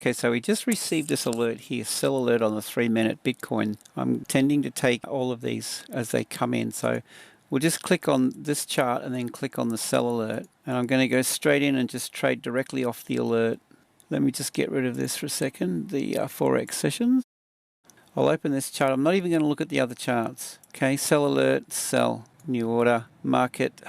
Okay, so we just received this alert here, sell alert on the 3-minute Bitcoin. I'm tending to take all of these as they come in. So we'll just click on this chart and then click on the sell alert. And I'm going to go straight in and just trade directly off the alert. Let me just get rid of this for a second, the Forex sessions. I'll open this chart. I'm not even going to look at the other charts. Okay, sell alert, sell, new order, market,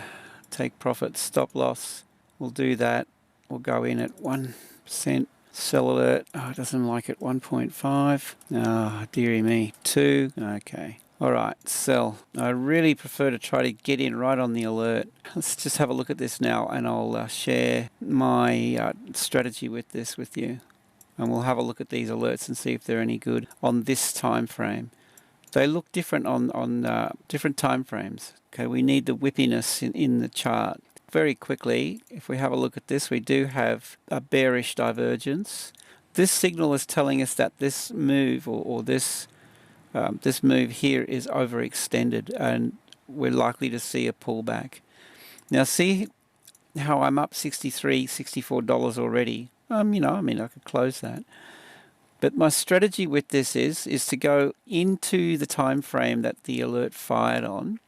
take profit, stop loss. We'll do that. We'll go in at 1%. Sell alert. Oh, it doesn't like it. 1.5. Oh, dearie me. 2. Okay. All right. Sell. I really prefer to try to get in right on the alert. Let's just have a look at this now, and I'll share my strategy with you. And we'll have a look at these alerts and see if they're any good on this time frame. They look different on different time frames. Okay, we need the whippiness in the chart. Very quickly, if we have a look at this, we do have a bearish divergence. This signal is telling us that this move or this move here is overextended, and we're likely to see a pullback. Now, see how I'm up $63, $64 already. I could close that. But my strategy with this is to go into the time frame that the alert fired on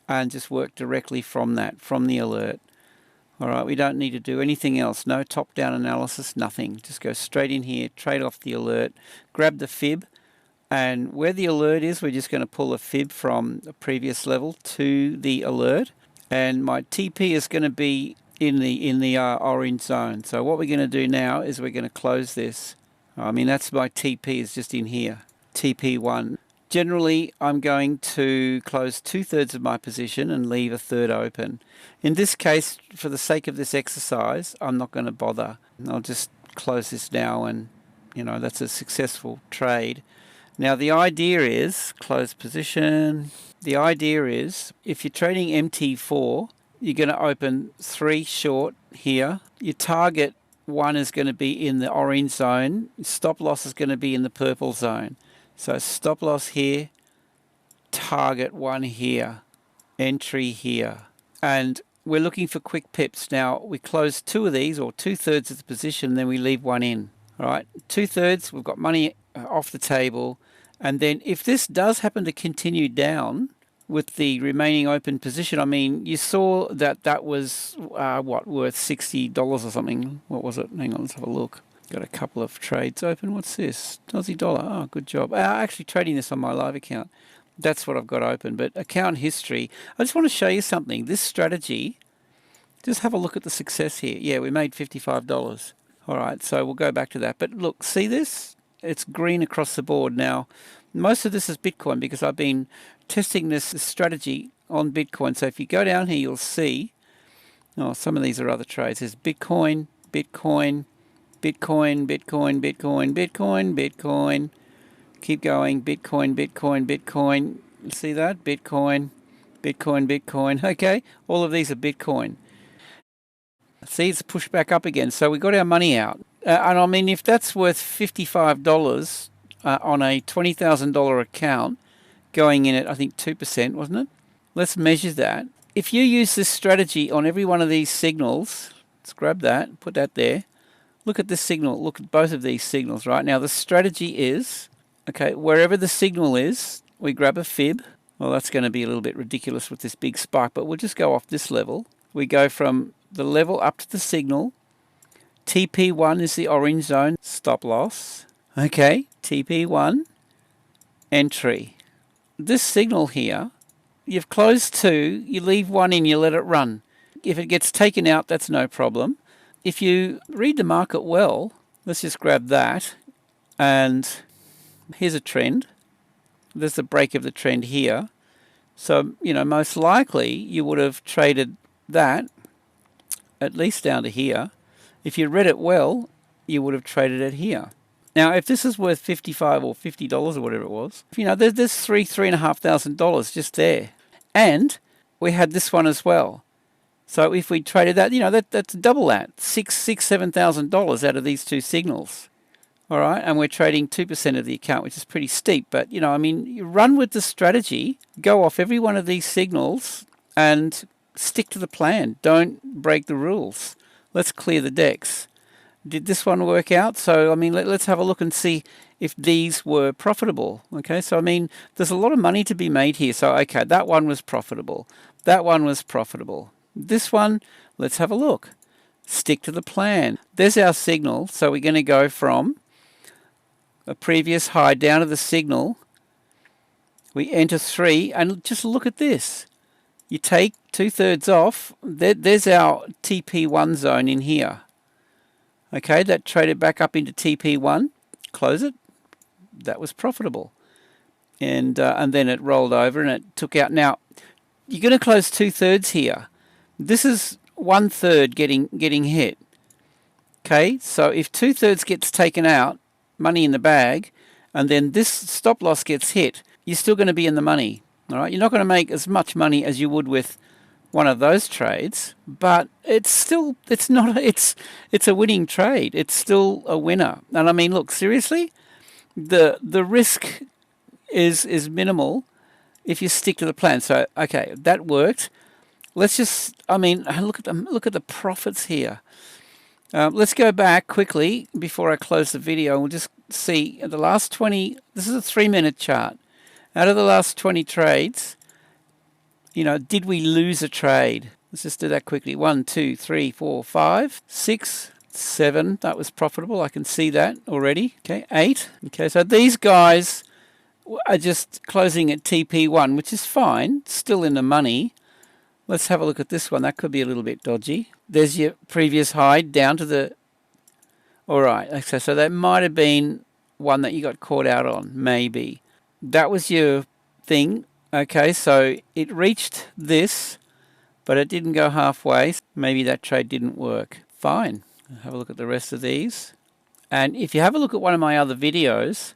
and just work directly from the alert. All right, we don't need to do anything else. No top-down analysis, nothing. Just go straight in here, trade off the alert, grab the fib, and where the alert is, we're just going to pull a fib from a previous level to the alert. And my TP is going to be in the orange zone. So what we're going to do now is we're going to close this. That's my TP is just in here, TP1. Generally, I'm going to close 2/3 of my position and leave 1/3 open. In this case, for the sake of this exercise, I'm not going to bother. I'll just close this now, and that's a successful trade. Now the idea is, close position, the idea is if you're trading MT4, you're going to open 3 short here. Your target 1 is going to be in the orange zone. Stop loss is going to be in the purple zone. So stop loss here, target 1 here, entry here. And we're looking for quick pips. Now we close 2 of these, or 2/3 of the position, then we leave 1 in. All right, 2/3, we've got money off the table. And then if this does happen to continue down with the remaining open position, you saw that was, worth $60 or something. What was it? Hang on, let's have a look. Got a couple of trades open. What's this? Aussie dollar. Oh, good job. Actually trading this on my live account. That's what I've got open. But account history, I just want to show you something. This strategy, just have a look at the success here. Yeah, we made $55. All right, so we'll go back to that. But look, see this? It's green across the board. Now, most of this is Bitcoin because I've been testing this strategy on Bitcoin. So if you go down here, you'll see, some of these are other trades. There's Bitcoin, Bitcoin, Bitcoin, Bitcoin, Bitcoin, Bitcoin, Bitcoin. Keep going. Bitcoin, Bitcoin, Bitcoin. You see that? Bitcoin, Bitcoin, Bitcoin. Okay, all of these are Bitcoin. See, it's pushed back up again. So we got our money out. And if that's worth $55 on a $20,000 account, going in at, I think, 2%, wasn't it? Let's measure that. If you use this strategy on every one of these signals, let's grab that, put that there. Look at this signal. Look at both of these signals, right? Now, the strategy is, okay, wherever the signal is, we grab a fib. Well, that's going to be a little bit ridiculous with this big spike, but we'll just go off this level. We go from the level up to the signal. TP1 is the orange zone, stop loss. Okay, TP1, entry. This signal here, you've closed 2, you leave 1 in, you let it run. If it gets taken out, that's no problem. If you read the market well, let's just grab that, and here's a trend. There's the break of the trend here. So, most likely you would have traded that at least down to here. If you read it well, you would have traded it here. Now, if this is worth $55 or $50 or whatever it was, there's $3,500 just there. And we had this one as well. So if we traded that, that's double that, $7,000 out of these 2 signals. All right, and we're trading 2% of the account, which is pretty steep. But, you run with the strategy, go off every one of these signals and stick to the plan. Don't break the rules. Let's clear the decks. Did this one work out? So, I mean, let's have a look and see if these were profitable. Okay, so I mean, there's a lot of money to be made here. So, okay, that one was profitable. That one was profitable. This one, let's have a look. Stick to the plan. There's our signal. So we're going to go from a previous high down to the signal. We enter 3, and just look at this. You take 2/3 off. There's our TP1 zone in here. Okay, that traded back up into TP1. Close it. That was profitable. And then it rolled over and it took out. Now, you're going to close 2/3 here. This is 1/3 getting hit. Okay, so if 2/3 gets taken out, money in the bag, and then this stop loss gets hit, you're still going to be in the money. All right, you're not going to make as much money as you would with one of those trades, but it's a winning trade. It's still a winner. And I mean, look, seriously, the risk is minimal if you stick to the plan. So okay, that worked. Let's just, I mean, look at the profits here. Let's go back quickly before I close the video. We'll just see the last 20. This is a 3-minute chart. Out of the last 20 trades, you know, did we lose a trade? Let's just do that quickly. 1, 2, 3, 4, 5, 6, 7. That was profitable. I can see that already. Okay, 8. Okay, so these guys are just closing at TP1, which is fine. Still in the money. Let's have a look at this one. That could be a little bit dodgy. There's your previous high down to the... All right, okay, so that might have been one that you got caught out on, maybe. That was your thing. Okay, so it reached this, but it didn't go halfway. Maybe that trade didn't work. Fine. Have a look at the rest of these. And if you have a look at one of my other videos,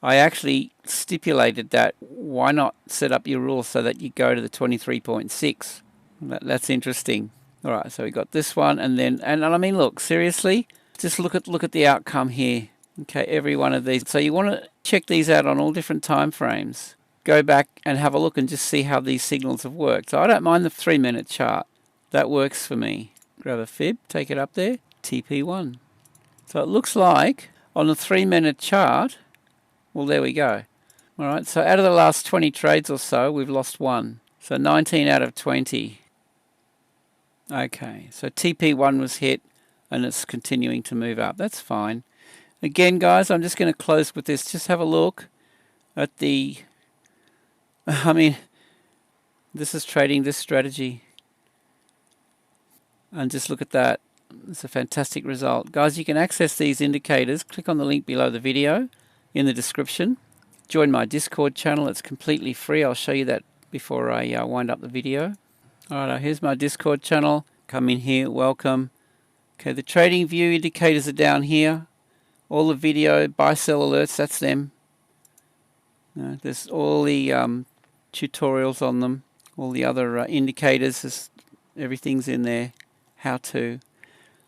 I actually stipulated that why not set up your rules so that you go to the 23.6. That's interesting. All right, so we got this one, and then, and I mean, look, seriously, just look at the outcome here. Okay, every one of these. So you want to check these out on all different time frames. Go back and have a look and just see how these signals have worked. So I don't mind the 3-minute chart. That works for me. Grab a fib, take it up there, TP1. So it looks like on the 3-minute chart, well, there we go. All right, so out of the last 20 trades or so, we've lost 1. So 19 out of 20. Okay, so TP1 was hit and it's continuing to move up. That's fine. Again, guys, I'm just going to close with this. Just have a look at the... I mean, this is trading this strategy. And just look at that. It's a fantastic result. Guys, you can access these indicators. Click on the link below the video in the description. Join my Discord channel. It's completely free. I'll show you that before I wind up the video. All right, here's my Discord channel. Come in here. Welcome. Okay, the trading view indicators are down here. All the video, buy-sell alerts, that's them. There's all the tutorials on them. All the other indicators, everything's in there. How to.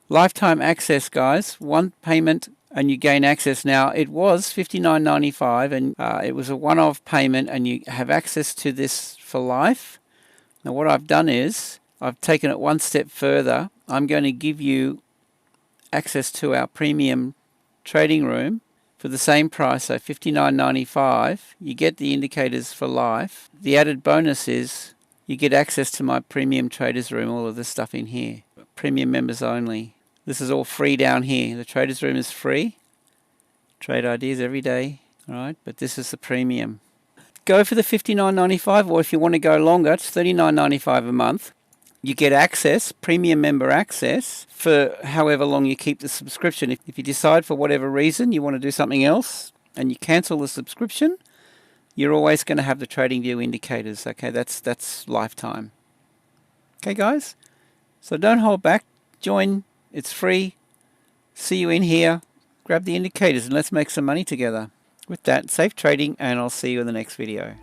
Lifetime access, guys. One payment and you gain access. Now, it was $59.95 and it was a one-off payment and you have access to this for life. Now, what I've done is I've taken it one step further. I'm going to give you access to our premium trading room for the same price, so $59.95. You get the indicators for life. The added bonus is you get access to my premium traders room, all of this stuff in here. Premium members only. This is all free down here. The traders room is free. Trade ideas every day. All right, but this is the premium. Go for the $59.95, or if you want to go longer, it's $39.95 a month. You get access, premium member access, for however long you keep the subscription. If you decide for whatever reason you want to do something else and you cancel the subscription, you're always going to have the TradingView indicators. Okay, that's lifetime. Okay, guys? So don't hold back. Join. It's free. See you in here. Grab the indicators and let's make some money together. With that, safe trading, and I'll see you in the next video.